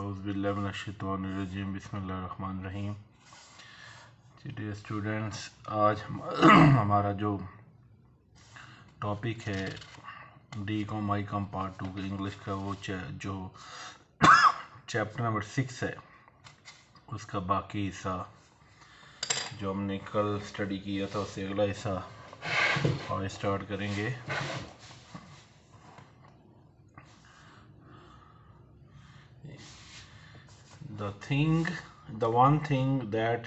اعوذ باللہ من الشیطان الرجیم بسم اللہ الرحمن الرحیم. ڈیئر اسٹوڈنٹس، آج ہمارا جو ٹاپک ہے ڈی کام آئی کام پارٹ 2 کا انگلش کا، وہ جو چیپٹر نمبر 6 ہے، اس کا باقی حصہ جو ہم نے کل اسٹڈی کیا تھا، اس سے اگلا حصہ آج اسٹارٹ کریں گے. The one thing that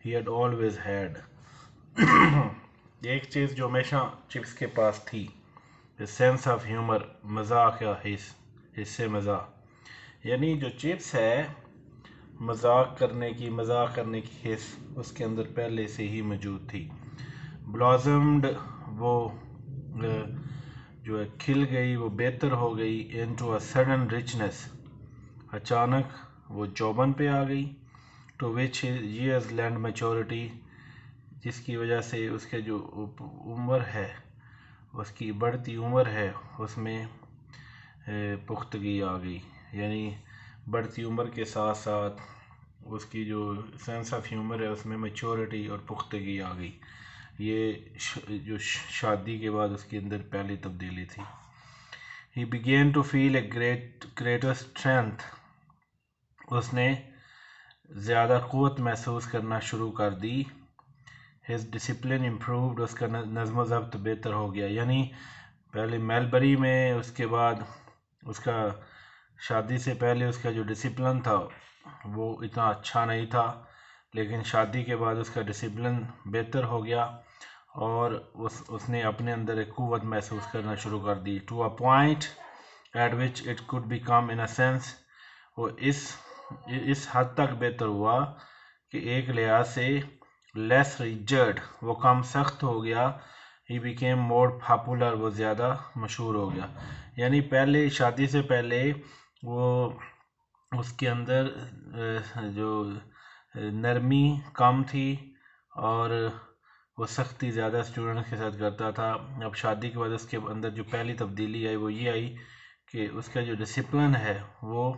he had always had. ایک چیز جو ہمیشہ چپس کے پاس تھی، سینس آف ہیومر، مذاق یا حس مزاح. یعنی جو چپس ہے، مذاق کرنے کی حس اس کے اندر پہلے سے ہی موجود تھی. بلازمڈ، وہ جو ہے کھل گئی، وہ بہتر ہو گئی. انٹو اے سڈن رچنس، اچانک وہ چوبن پہ آ گئی. To which years lend maturity, جس کی وجہ سے اس کے جو عمر ہے، اس کی بڑھتی عمر ہے، اس میں پختگی آ گئی. یعنی بڑھتی عمر کے ساتھ ساتھ اس کی جو سینس آف ہیومر ہے، اس میں میچورٹی اور پختگی آ گئی. یہ جو شادی کے بعد اس کے اندر پہلی تبدیلی تھی. He began to feel a greater strength. اس نے زیادہ قوت محسوس کرنا شروع کر دی. His discipline improved. اس کا نظم و ضبط بہتر ہو گیا. یعنی پہلے میلبری میں، اس کے بعد اس کا شادی سے پہلے اس کا جو ڈسپلن تھا وہ اتنا اچھا نہیں تھا، لیکن شادی کے بعد اس کا ڈسپلن بہتر ہو گیا اور اس نے اپنے اندر ایک قوت محسوس کرنا شروع کر دی. To a point at which it could become in a sense. وہ اس حد تک بہتر ہوا کہ ایک لحاظ سے لیس ریجرڈ، وہ کم سخت ہو گیا. He became more popular، وہ زیادہ مشہور ہو گیا. یعنی پہلے شادی سے پہلے وہ اس کے اندر جو نرمی کم تھی اور وہ سختی زیادہ اسٹوڈنٹس کے ساتھ کرتا تھا. اب شادی کے بعد اس کے اندر جو پہلی تبدیلی آئی وہ یہ آئی کہ اس کا جو ڈسپلن ہے وہ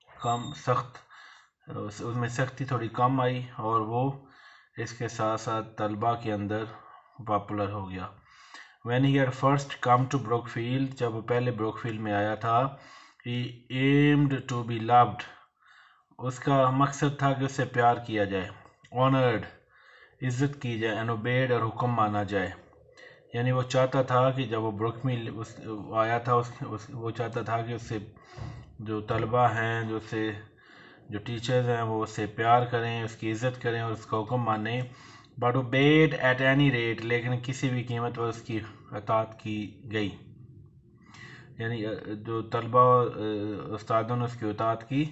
کم سخت، اس میں سختی تھوڑی کم آئی اور وہ اس کے ساتھ ساتھ طلباء کے اندر پاپولر ہو گیا. When he had first come to Brookfield، جب وہ پہلے بروکفیلڈ میں آیا تھا، he aimed to be loved، اس کا مقصد تھا کہ اسے پیار کیا جائے. honored، عزت کی جائے. and obeyed، اور حکم مانا جائے. یعنی وہ چاہتا تھا کہ جب وہ بروکفیلڈ آیا تھا، وہ چاہتا تھا کہ اس سے جو طلباء ہیں، جو ٹیچرز ہیں، وہ اس سے پیار کریں، اس کی عزت کریں اور اس کا حکم مانیں. but obeyed at any rate، لیکن کسی بھی قیمت پر اس کی اطاعت کی گئی. یعنی جو طلباء استادوں نے اس کی اطاعت کی.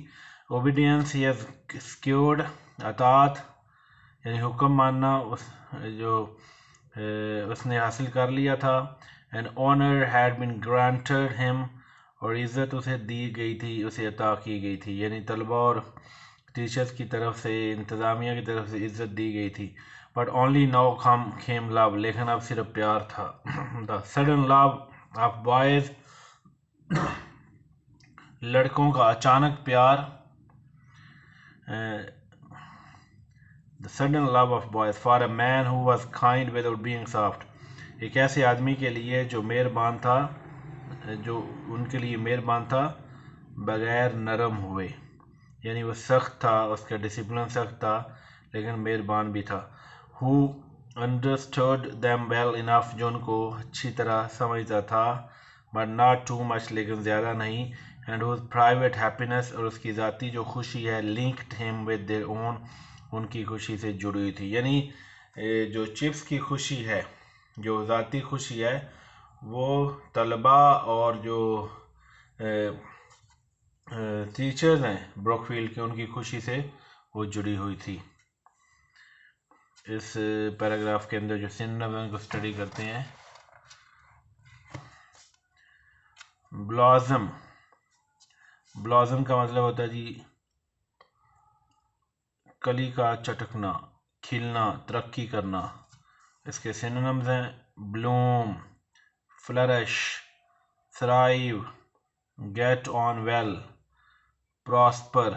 obedience he has secured، اطاعت یعنی حکم ماننا جو اس نے حاصل کر لیا تھا. and honor had been granted him، اور عزت اسے دی گئی تھی، اسے عطا کی گئی تھی. یعنی طلباء اور ٹیچرز کی طرف سے، انتظامیہ کی طرف سے عزت دی گئی تھی. but only now came love، لیکن اب صرف پیار تھا. the sudden love of boys، لڑکوں کا اچانک پیار. the sudden love of boys for a man who was kind without being soft، ایک ایسے آدمی کے لیے جو مہربان تھا، جو ان کے لیے مہربان تھا بغیر نرم ہوئے. یعنی وہ سخت تھا، اس کا ڈسپلن سخت تھا لیکن مہربان بھی تھا. who understood them well enough، جو ان کو اچھی طرح سمجھتا تھا. but not too much، لیکن زیادہ نہیں. and whose private happiness، اور اس کی ذاتی جو خوشی ہے، linked him with their own، ان کی خوشی سے جڑی ہوئی تھی. یعنی جو چپس کی خوشی ہے، جو ذاتی خوشی ہے، وہ طلباء اور جو ٹیچرز ہیں بروکفیلڈ کے، ان کی خوشی سے وہ جڑی ہوئی تھی. اس پیراگراف کے اندر جو سینونیم کو اسٹڈی کرتے ہیں. بلازم کا مطلب ہوتا ہے جی کلی کا چٹکنا، کھلنا، ترقی کرنا. اس کے سینونیمز ہیں bloom, flourish, thrive, get on well, prosper,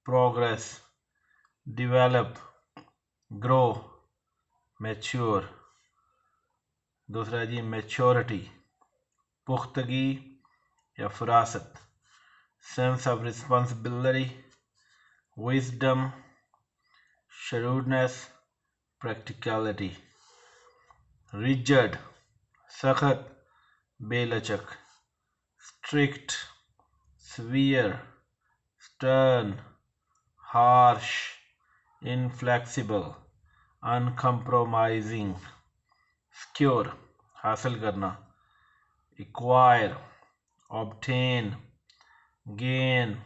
progress, develop, grow, mature. दूसरा है जी maturity, पुख्तगी या फरासत, sense of responsibility, wisdom, shrewdness, practicality. rigid, सख्त, बेलचक, strict, severe, stern, harsh, inflexible, uncompromising. secure, हासिल करना, acquire, obtain, gain,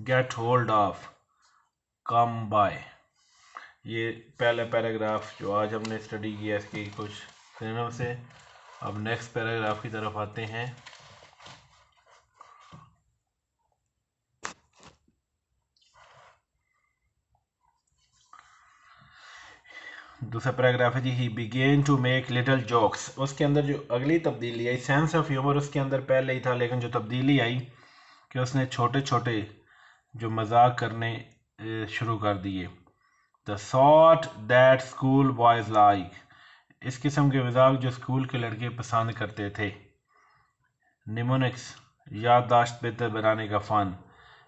get hold of, come by. ये पहला paragraph जो आज हमने स्टडी किया इसके कुछ सिनोनिम से। अब नेक्स्ट पैराग्राफ की तरफ आते हैं। दूसरा पैराग्राफ है जी he began to make little jokes. उसके अंदर जो अगली तब्दीली आई, सेंस ऑफ ह्यूमर उसके अंदर पहले ही था, लेकिन जो तब्दीली आई कि उसने छोटे छोटे जो मजाक करने शुरू कर दिए। The sort that school boys like, इस किस्म के मजाक जो स्कूल के लड़के पसंद करते थे। निमोनिक्स, याददाश्त बेहतर बनाने का फ़न।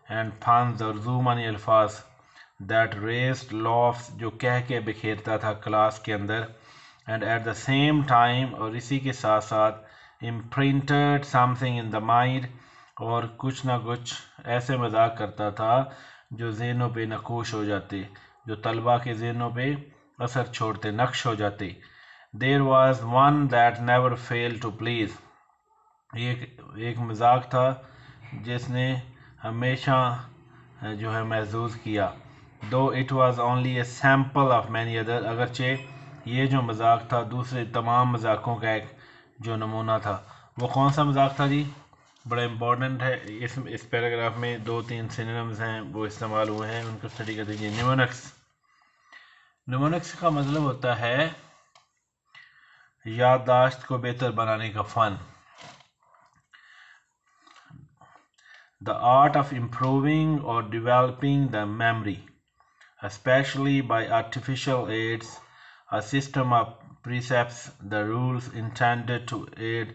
एंड फंस और ज़ूमानी अल्फाज दैट रेस्ड लॉफ्स, जो कह के बिखेरता था क्लास के अंदर। And at the same time, और इसी के साथ साथ imprinted something in the mind, और कुछ ना कुछ ऐसे मजाक करता था जो ज़हनों पे नकूश हो जाते, जो तलबा के ज़हनों पे असर छोड़ते, नक्श हो जाते। There was one that never fail to please, एक मजाक था जिसने हमेशा जो है महसूस किया। दो it was only A sample of many other, अगरचे ये जो मजाक था दूसरे तमाम मजाकों का एक जो नमूना था। वो कौन सा मजाक था जी? बड़ा इम्पोर्टेंट है। इस पैराग्राफ में 2-3 सिनोनिम्स हैं वो इस्तेमाल हुए हैं, उनको स्टडी कर दीजिए। निमोनिक्स, निमोनिक्स का मतलब होता है याददाश्त को बेहतर बनाने का फ़न। The art of improving or developing the memory, especially by artificial aids, a system of precepts, the rules intended to aid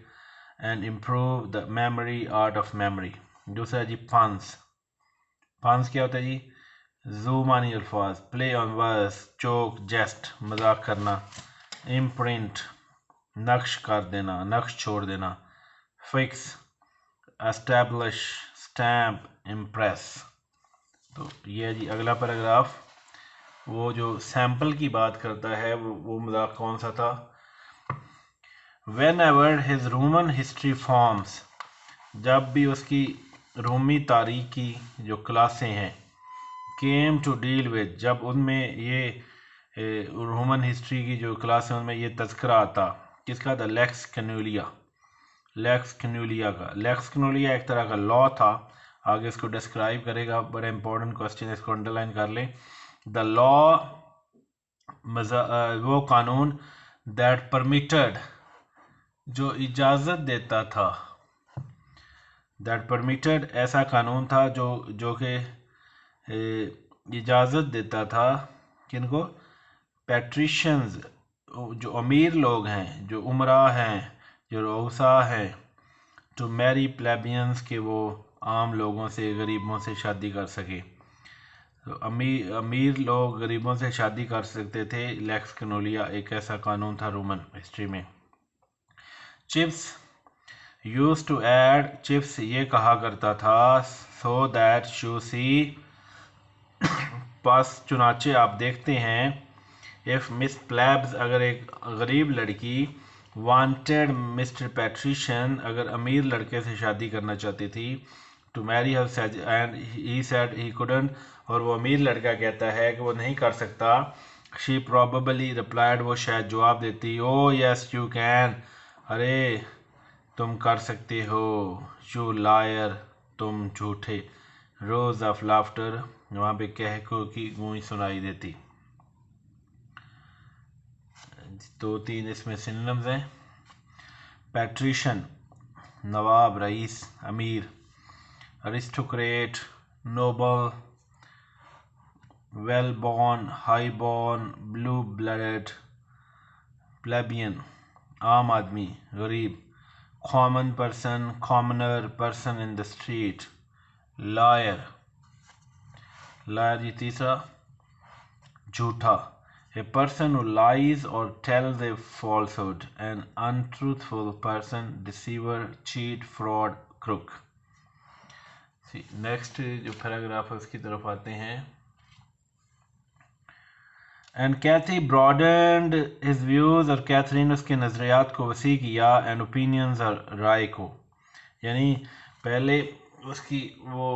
and improve the memory art of memory. दूसरा जी फंस, फंस क्या होता है जी? ज़ूमानी अल्फाज, प्ले ऑन वर्ड्स, जोक, जेस्ट, मजाक करना। Imprint, नक्श कर देना, नक्श छोड़ देना। Fix, establish, stamp, impress. तो ये जी अगला पैराग्राफ, वो जो सैम्पल की बात करता है वो मजाक कौन सा था? When ever his Roman history forms, जब भी उसकी रोमी तारीख की जो क्लासें हैं, केम टू डील विद, जब उनमें ये रोमन हिस्ट्री की जो क्लासें उनमें ये तज़किरा आता, किसका था? लेक्स कैनुलिया, लेक्स कैनुलिया का। लेक्स कैनुलिया एक तरह का लॉ था, आगे इसको डिस्क्राइब करेगा, बड़ा इंपॉर्टेंट क्वेश्चन, इसको अंडरलाइन कर लें। द लॉ, वो कानून, दैट परमिटेड, जो इजाज़त देता था, दैट परमिटेड, ऐसा कानून था जो कि इजाज़त देता था किनको? पैट्रिशियंस, जो अमीर लोग हैं, जो उमरा हैं, जो रऊसा हैं, टू मैरी प्लेबियंस, के वो आम लोगों से, गरीबों से शादी कर सके। तो अमीर लोग गरीबों से शादी कर सकते थे। लेक्स कैनुलिया एक ऐसा कानून था रोमन हिस्ट्री में। Chips, used to add, Chips ये कहा करता था, सो दैट यू सी, बस चुनाचे आप देखते हैं, इफ़ मिस प्लेब्स, अगर एक गरीब लड़की, वांटेड मिस्टर पैट्रिशियन, अगर अमीर लड़के से शादी करना चाहती थी, to marry her, and he said he couldn't, और वो अमीर लड़का कहता है कि वो नहीं कर सकता। शी प्रोबेबली रिप्लाइड, वो शायद जवाब देती, ओ यस यू कैन, अरे तुम कर सकते हो। यू लायर, तुम झूठे। रोज ऑफ लाफ्टर, वहाँ पे कहको की गूंज सुनाई देती। 2-3 इसमें सिनोनिम्स हैं। पैट्रिशियन, नवाब रईस अमीर, aristocrat noble, well born high born, blue blooded plebeian आम आदमी गरीब, common person commoner, person in the street, liar जी तीसरा झूठा, a person who lies or tells a falsehood, an untruthful person, deceiver, cheat, fraud, crook. Next जो paragraph है उसकी तरफ आते हैं. And Kathie broadened his views, और कैथरीन उसके नज़रियात को वसी किया, एंड ओपिनियंस और राय को, यानी पहले उसकी वो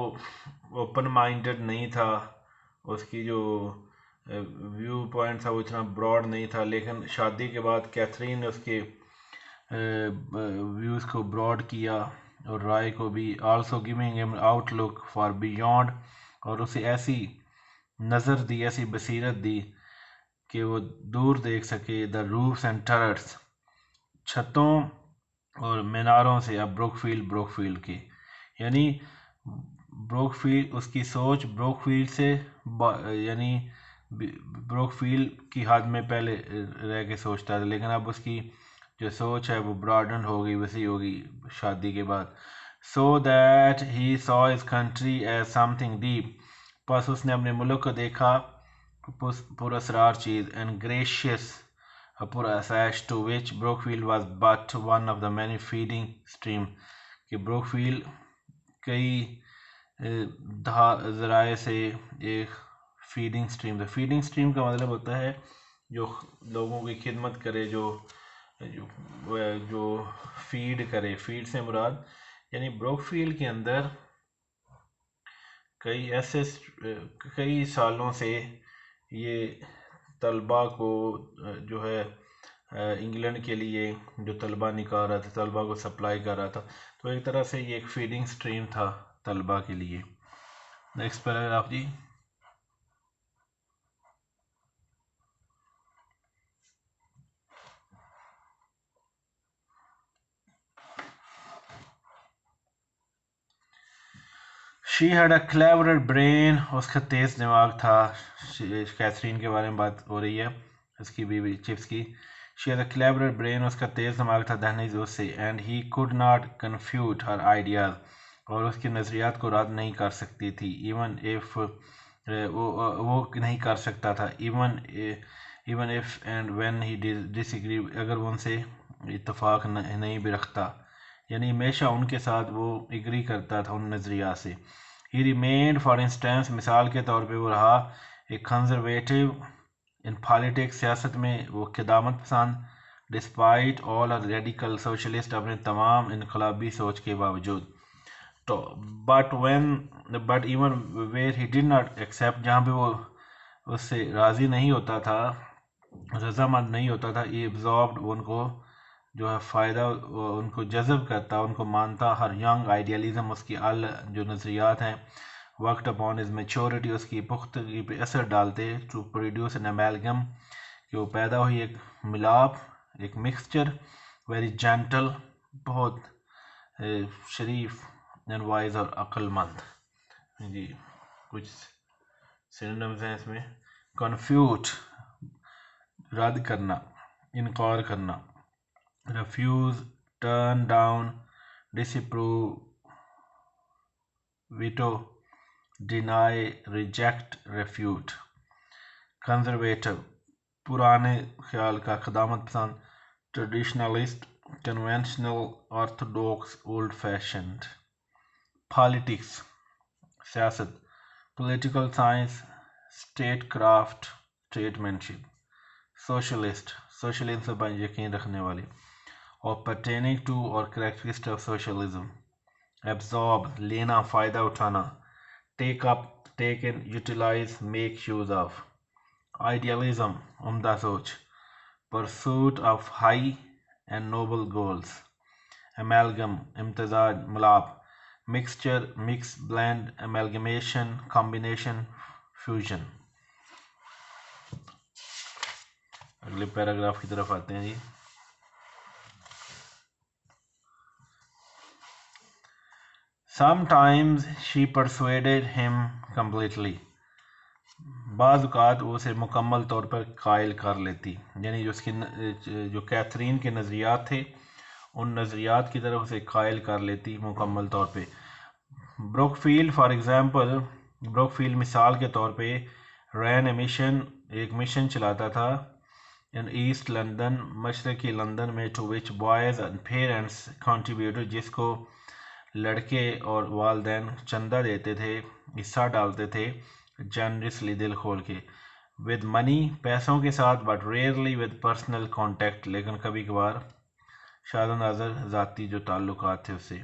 ओपन माइंडेड नहीं था, उसकी जो व्यू पॉइंट था वो इतना ब्रॉड नहीं था, लेकिन शादी के बाद कैथरीन ने उसके व्यूज़ को ब्रॉड किया और राय को भी. Also giving him outlook for beyond, और उसे ऐसी नज़र दी, ऐसी बसीरत दी कि वो दूर देख सके. द रूफ्स एंड टर्रेट्स, छतों और मीनारों से, अब ब्रोकफील्ड के, यानी ब्रोकफील्ड उसकी सोच ब्रोकफील्ड से यानी ब्रोकफील्ड की हद में पहले रह के सोचता था, लेकिन अब उसकी जो सोच है वो ब्रॉडन हो गई, वसी हो गई शादी के बाद. So that he saw his country as something deep, बस उसने अपने मुल्क को देखा पुरअसरार चीज़. एंड ग्रेशियस पुरअसैश, to which Brookfield was but one of the many feeding stream, कि ब्रोकफील्ड कई ज़राए से एक फीडिंग स्ट्रीम था. फीडिंग स्ट्रीम का मतलब होता है जो लोगों की खिदमत करे, जो फीड करे. फीड से मुराद यानी ब्रोकफील्ड के अंदर कई सालों से ये तलबा को जो है इंग्लैंड के लिए जो तलबा निकाल रहा था, तलबा को सप्लाई कर रहा था, तो एक तरह से ये एक फीडिंग स्ट्रीम था तलबा के लिए. Next paragraph G. She had a clever brain, उसका तेज़ दिमाग था. कैथरीन के बारे में बात हो रही है, उसकी बीवी चिप्स की. She had a clever brain, उसका तेज़ दिमाग था. दहनीज उससे, and he could not confute her ideas, और उसके नज़रियात को रद्द नहीं कर सकती थी. इवन इफ़ वो नहीं कर सकता था. Even if and when he disagree, अगर वो उनसे इत्तेफाक नहीं भी रखता, यानी हमेशा उनके साथ वो एग्री करता था उन नज़रिया से. ही रिमेन्ड फॉर इंस्टेंस, मिसाल के तौर पे वो रहा एक कंजर्वेटिव इन पॉलिटिक्स, सियासत में वो क़दामत पसंद. Despite all our radical socialist, अपने तमाम इनकलाबी सोच के बावजूद. तो but even where he did not accept, जहाँ पे वो उससे राज़ी नहीं होता था, रजामंद नहीं होता था, ये एब्जॉर्ब्ड, उनको जो है फ़ायदा उनको जज़ब करता, उनको मानता. हर यंग आइडियलिज़म, उसकी जो नज़रियात हैं, वर्कड अपॉन इज़ मैच्योरिटी, उसकी पुख्तगी पे असर डालते. टू प्रोड्यूस एन अमेलगम, कि वो पैदा हुई एक मिलाप, एक मिक्सचर. वेरी जेंटल, बहुत शरीफ, एंड वाइज, और अक्लमंद जी. कुछ सिनोनिम्स हैं इसमें. कन्फ्यूट, रद्द करना, इनकार करना. refuse, turn down, disapprove, veto, deny, reject, refute. conservative, पुराने ख्याल का, क़दामत पसंद. traditionalist, conventional, orthodox, old fashioned. politics, सियासत. political science, statecraft, statesmanship. socialist, socialism पर यकीन रखने वाले. or pertaining to or characteristic of socialism. absorb, लेना, फ़ायदा उठाना. take up, take in, utilize, make use of. idealism, उम्दा सोच. pursuit of high and noble goals. amalgam, इम्तज़ाज, मिलाप. mixture, mix, blend, amalgamation, combination, fusion. अगले पैराग्राफ की तरफ आते हैं जी. Sometimes she persuaded him completely. बाज़ औक़ात वो उसे मुकम्मल तौर पर कायल कर लेती, यानी जो उसकी जो कैथरीन के नज़रियात थे उन नज़रियात की तरफ उसे कायल कर लेती मुकम्मल तौर पे। ब्रुकफील्ड फॉर एग्ज़ाम्पल, ब्रुकफील्ड मिसाल के तौर पे रैन ए मिशन, एक मिशन चलाता था इन ईस्ट लंदन, मशरक़ी लंदन में, to which boys and parents contributed, जिसको लड़के और वालदैन चंदा देते थे, हिस्सा डालते थे, जनरसली, दिल खोल के, विद मनी, पैसों के साथ, but rarely with personal contact, लेकिन कभी कभार शाद नाज़र ज़ाती जो ताल्लुकात थे उससे।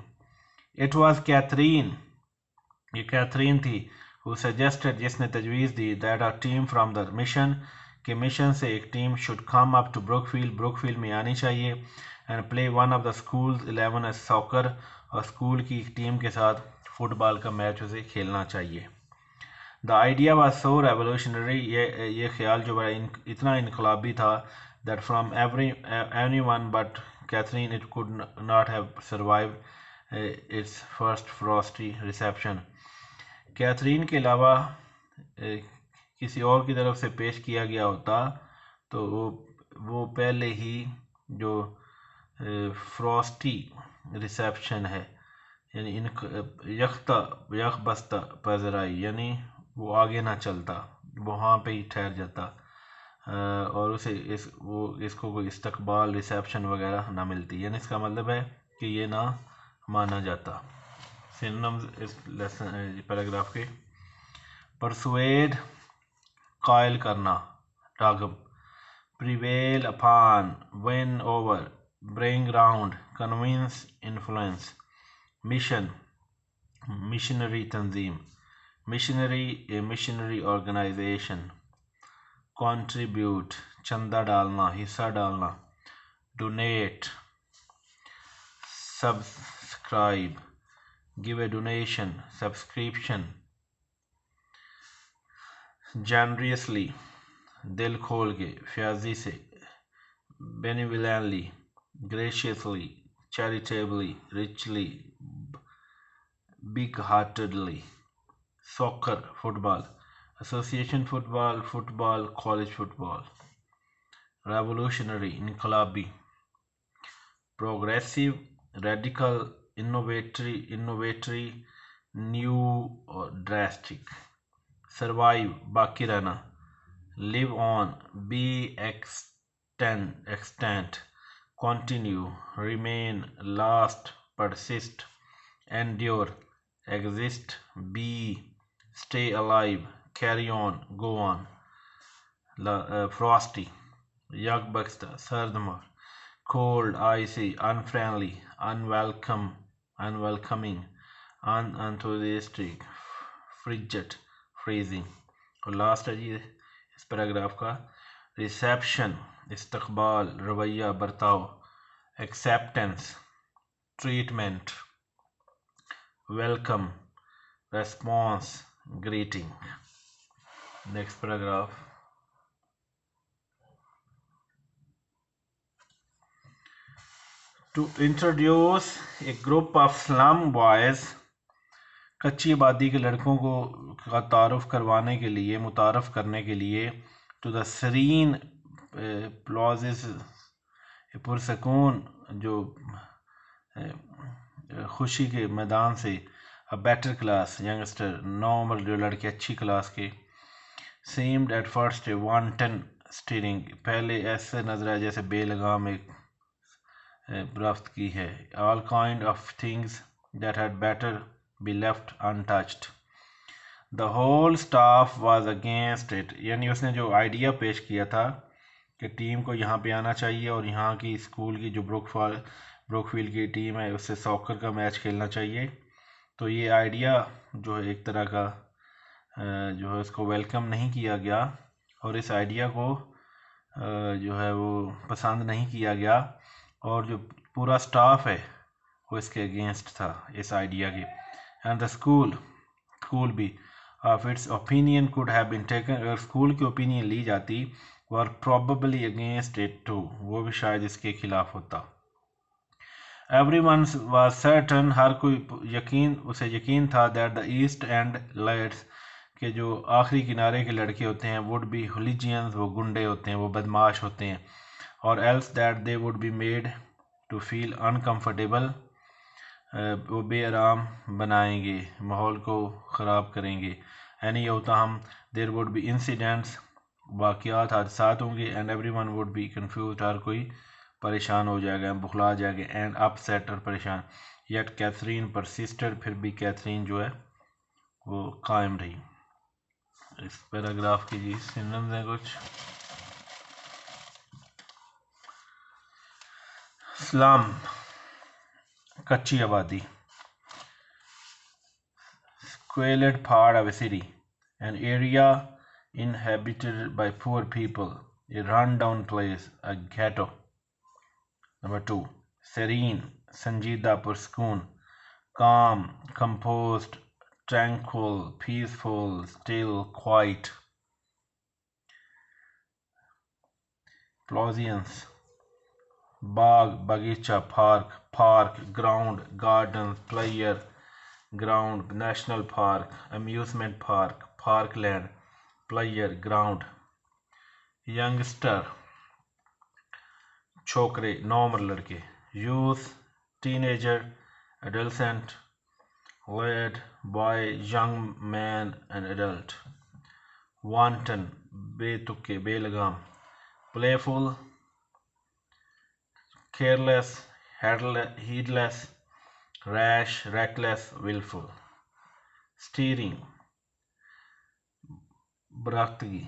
इट वाज कैथरीन, ये कैथरीन थी, हु सजेस्टेड, जिसने तजवीज़ दी, that a team from the mission, कि मिशन से एक team should come up to Brookfield, Brookfield में आनी चाहिए, and play one of the schools 11 as soccer, और स्कूल की टीम के साथ फुटबॉल का मैच उसे खेलना चाहिए। The idea was so revolutionary, ये ख्याल जो बड़ा इतना इनकलाबी था, that from everyone but Katherine it could not have survived its first frosty reception. Katherine के अलावा किसी और की तरफ से पेश किया गया होता तो वो पहले ही जो फ्रॉस्टी रिसेप्शन है, यानी इन यख बस्ता पजराई, यानी वो आगे ना चलता, वहाँ पे ही ठहर जाता, और उसे इसको कोई इस्तकबाल, रिसेप्शन वगैरह ना मिलती, यानी इसका मतलब है कि ये ना माना जाता। सिनोनिम्स इस लेसन पैराग्राफ के: परसुएड, कायल करना, रागब, prevail upon, win over, bring round, convince, influence, mission, missionary तंजीम, missionary, a missionary organisation, contribute, चंदा डालना, हिस्सा डालना, donate, subscribe, give a donation, subscription, generously, दिल खोल के, फ्याजी से, benevolently, graciously, charitably, richly, big heartedly, soccer, football, association football, football, college football, revolutionary, इनकलाबी, प्रोग्रेसिव, रेडिकल, इनोवेटरी, न्यू और ड्रास्टिक, सर्वाइव, बाकी रहना, live on, be extant, continue, remain, last, persist, endure, exist, be, stay alive, carry on, go on, frosty, yakbaksta, sardmar, cold, icy, unfriendly, unwelcoming, unenthusiastic, frigid, freezing। और last है जी इस paragraph का: reception, इस्तकबाल, रवैया, बर्ताव, acceptance, treatment, welcome, response, greeting। Next paragraph: to introduce a group of slum boys, कच्ची आबादी के लड़कों को का तारुफ करवाने के लिए, मुतारफ़ करने के लिए, to the serene plazes, पुरसकून जो खुशी के मैदान से, a better class, youngster, normal, जो लड़के अच्छी क्लास के, seemed at first A wanton steering, पहले ऐसे नजर आया जैसे बेलगाम एक रफ्त की है, all kind of things that had better be left untouched, the whole staff was against it, यानी उसने जो आइडिया पेश किया था कि टीम को यहाँ पे आना चाहिए और यहाँ की स्कूल की जो ब्रुकफील्ड की टीम है उससे सॉकर का मैच खेलना चाहिए, तो ये आइडिया जो है एक तरह का जो है उसको वेलकम नहीं किया गया, और इस आइडिया को जो है वो पसंद नहीं किया गया, और जो पूरा स्टाफ है वो इसके अगेंस्ट था इस आइडिया के। एंड द स्कूल भी of its opinion could have been taken, अगर स्कूल की ओपिनियन ली जाती, were probably against it too, वो भी शायद इसके खिलाफ होता। Everyone was certain, हर कोई उसे यकीन था that the east end lads कि जो आखिरी किनारे के लड़के होते हैं would be hooligans, वो गुंडे होते हैं, वो बदमाश होते हैं, और else that they would be made to feel uncomfortable, वो बेआराम बनाएंगे, माहौल को ख़राब करेंगे। anyhow ताहम there would be incidents, वाक़यात हादसात होंगे, and everyone would be confused, हर कोई परेशान हो जाएगा, बुखला जाएगा, एंड अपसेट और परेशान। येट कैथरीन परसिस्टेड, फिर भी कैथरीन जो है वो कायम रही। इस पैराग्राफ की जी सिनोनिम्स हैं कुछ। स्लम, कच्ची आबादी। Squalid part of a city, an area inhabited by poor people, a run-down place, a ghetto. Number 2, serene, संजीदा पुरस्कून, calm, composed, tranquil, peaceful, still, quiet. Plosians, बाग, बगीचा, park, ground, gardens, player, ground, national park, amusement park, parkland, player, ground. Youngster, छोकरे, normal लड़के। youth, teenager, adolescent, lad, boy, young man and adult. wanton, बेतुके, बेलगाम। playful, careless, heedless, rash, reckless, willful. steering, बरातगी।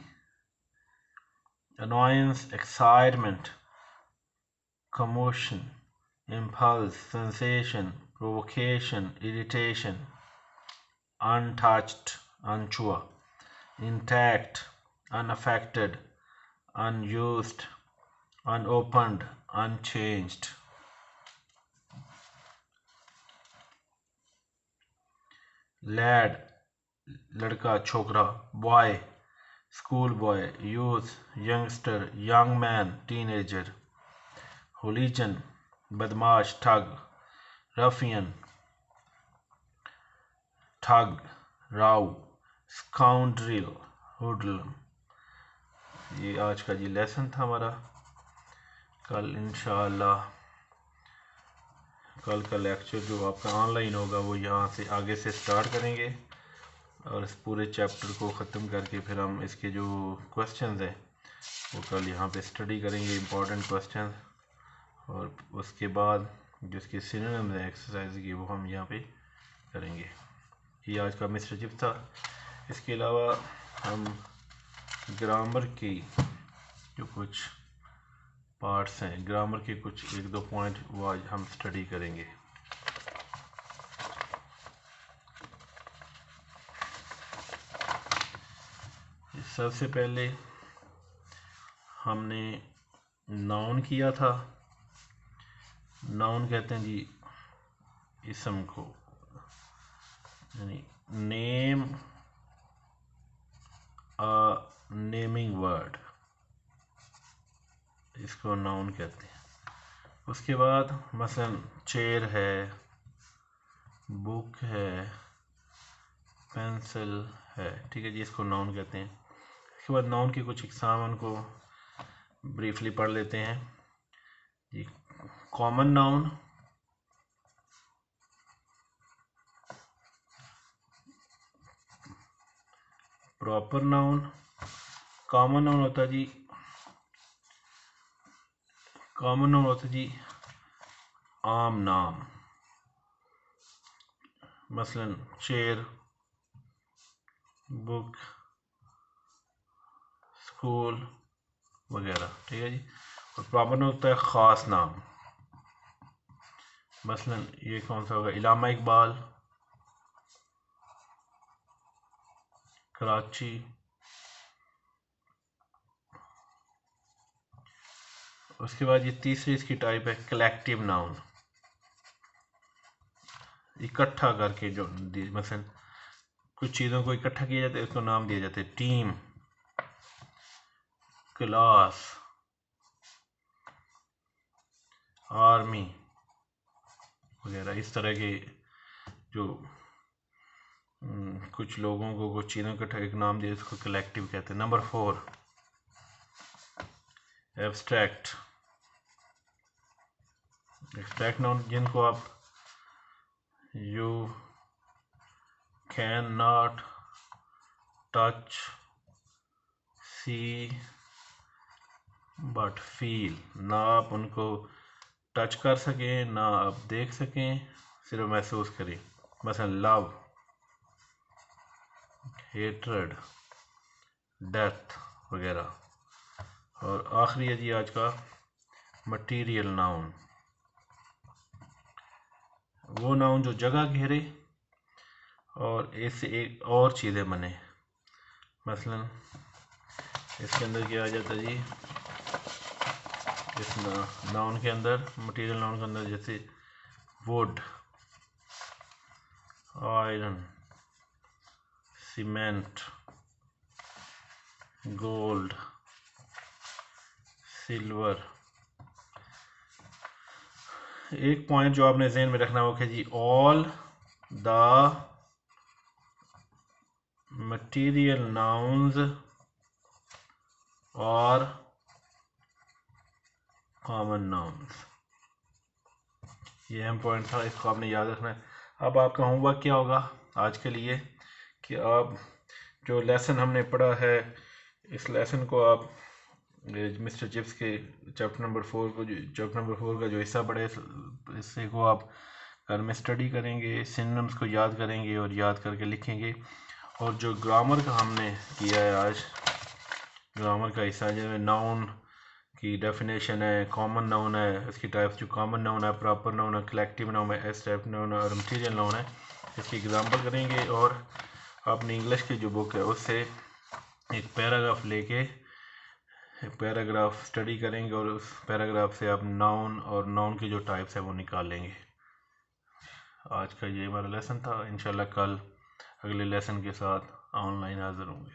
annoyance, excitement, commotion, impulse, sensation, provocation, irritation. untouched, unchua. intact, unaffected, unused, unopened, unchanged. lad, लड़का, छोकरा। boy, school boy, youth, youngster, young man, teenager. hooligan, बदमाश, ठग। ruffian, ठग, Rao. scoundrel, hoodlum। ये आज का जी lesson था हमारा। कल इंशाअल्लाह कल का लेक्चर जो आपका ऑनलाइन होगा वो यहाँ से आगे से स्टार्ट करेंगे, और इस पूरे चैप्टर को ख़त्म करके फिर हम इसके जो क्वेश्चंस हैं वो कल यहाँ पे स्टडी करेंगे, इम्पोर्टेंट क्वेश्चन, और उसके बाद जो इसके सिनोनिम्स हैं एक्सरसाइज की वो हम यहाँ पे करेंगे। ये आज का मिस्टर था। इसके अलावा हम ग्रामर की जो कुछ पार्ट्स हैं, ग्रामर के कुछ 1-2 पॉइंट वो आज हम स्टडी करेंगे। सबसे पहले हमने नाउन किया था। नाउन कहते हैं जी इसम को, यानी नेम, अ नेमिंग वर्ड, इसको नाउन कहते हैं। उसके बाद मसलन चेयर है, बुक है, पेंसिल है, ठीक है जी, इसको नाउन कहते हैं। इसके बाद नाउन की कुछ इकसाम उनको ब्रीफली पढ़ लेते हैं जी। Common noun, proper noun. Common noun होता है जी, कॉमन नाउन होता है जी आम नाम, मसलन चेयर, बुक, स्कूल वगैरह, ठीक है जी। और प्रॉपर नाउन होता है ख़ास नाम, मसलन ये कौन सा होगा, इलामा इकबाल, कराची। उसके बाद ये तीसरी इसकी टाइप है कलेक्टिव नाउन, इकट्ठा करके जो मसलन कुछ चीज़ों को इकट्ठा किया जाता है, इसको नाम दिया जाता है टीम, क्लास, आर्मी, وغیرہ، اس طرح کے جو کچھ لوگوں کو کچھ چیزوں کا ایک نام دیا، اس کو کلیکٹیو کہتے ہیں۔ نمبر 4 ایبسٹریکٹ ناؤن، جن کو آپ you can not touch see but feel, نہ آپ ان کو ٹچ کر سکیں، نہ آپ دیکھ سکیں، صرف محسوس کریں، مثلا لو، ہیٹرڈ، ڈیتھ وغیرہ۔ اور آخری ہے جی آج کا مٹیریل ناؤن، وہ ناؤن جو جگہ گھیرے اور اس سے ایک اور چیزیں بنے۔ مثلا اس کے اندر کیا آ جاتا ہے جی، اس ناؤن کے اندر، مٹیریل ناؤن کے اندر، جیسے would, iron, cement, gold, silver. ایک پوائنٹ جو آپ نے ذہن میں رکھنا ہو کہ جی آل دا مٹیریل ناؤنز اور کامن ناؤنز، یہ اہم پوائنٹ تھا، اس کو آپ نے یاد رکھنا ہے۔ اب آپ کا ہوم ورک کیا ہوگا آج کے لیے کہ آپ جو لیسن ہم نے پڑھا ہے، اس لیسن کو آپ مسٹر چپس کے چیپٹر نمبر 4 کا جو حصہ پڑھے، اس حصے کو آپ گھر میں اسٹڈی کریں گے، سینونیمز کو یاد کریں گے اور یاد کر کے لکھیں گے۔ اور جو گرامر کا ہم نے کیا ہے آج، گرامر کا حصہ جس میں ناؤن کی ڈیفینیشن ہے، کامن ناؤن ہے، اس کی ٹائپس، جو کامن ناؤن ہے، پراپر ناؤن ہے، کلیکٹیو ناؤن ہے، ایبسٹریکٹ ناؤن ہے اور مٹیریل ناؤن ہے، اس کی ایگزامپل کریں گے۔ اور اپنی انگلش کی جو بک ہے اس سے ایک پیراگراف لے کے پیراگراف اسٹڈی کریں گے، اور اس پیراگراف سے آپ ناؤن اور ناؤن کی جو ٹائپس ہیں وہ نکال لیں گے۔ آج کا یہ ہمارا لیسن تھا، انشاءاللہ کل اگلے لیسن کے ساتھ آن لائن حاضر ہوں گے۔